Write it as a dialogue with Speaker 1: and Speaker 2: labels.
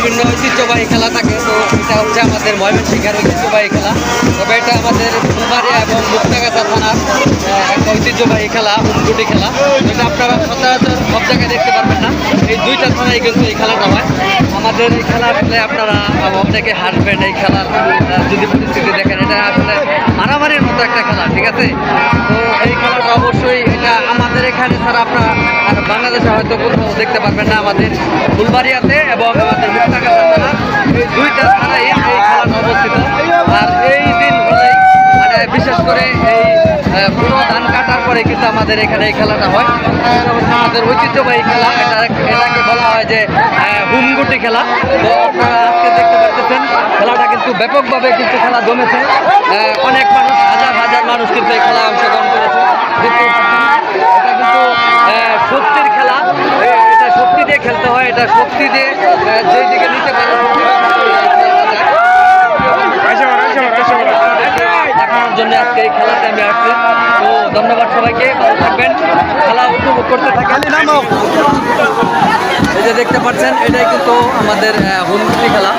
Speaker 1: বিভিন্ন ঐতিহ্যবাহী খেলা থাকে। তো এটা হচ্ছে আমাদের ময়মনসিংহের ঐতিহ্যবাহী খেলা। তবে এটা আমাদের ফুলবাড়িয়া এবং মুক্তাগাছা থানার একটা ঐতিহ্যবাহী খেলা, হুমগুটি খেলা। এটা আপনারা সচরাচর সব জায়গায় দেখতে পারবেন না। এই দুইটা থানায় কিন্তু এই খেলাটা হয়। আমাদের এই খেলা আসলে আপনারা অনেকে হাসবেন এই খেলার যদি পরিস্থিতি দেখেন, এটা আসলে মারামারির মতো একটা খেলা, ঠিক আছে? তো এই খেলাটা অবশ্যই এটা আমাদের এখানে ছাড়া আপনারা বাংলাদেশে হয়তো কোথাও দেখতে পারবেন না। আমাদের ফুলবাড়িয়াতে এবং আমাদের মুক্তাগাছা থানা, এই দুইটা থানায় এই খেলাটা অবস্থিত। আর এই দিন হলেই মানে বিশেষ করে এই পুরো ধান কাটার পরে কিন্তু আমাদের এখানে এই খেলাটা হয়। আমাদের ঐতিহ্যবাহী খেলা, এটাকে বলা হয় যে হুমগুটি খেলা। তো আপনারা আজকে দেখতে পাচ্ছেন খেলাটা কিন্তু ব্যাপকভাবে কিন্তু খেলা জমেছে। অনেক মানুষ, হাজার হাজার মানুষ কিন্তু এই খেলায় অংশগ্রহণ করেছে। কিন্তু এটা কিন্তু শক্তির খেলা, এটা শক্তি দিয়ে খেলতে হয়। এটা শক্তি দিয়ে যেই দিকে নিতে পারে দেখানোর জন্য আজকে এই খেলাতে আমি আসছি। তো ধন্যবাদ সবাইকে, ভালো থাকবেন, খেলা উপভোগ করতে থাকেন। এই যে দেখতে পাচ্ছেন এটাই কিন্তু আমাদের হুমগুটি খেলা।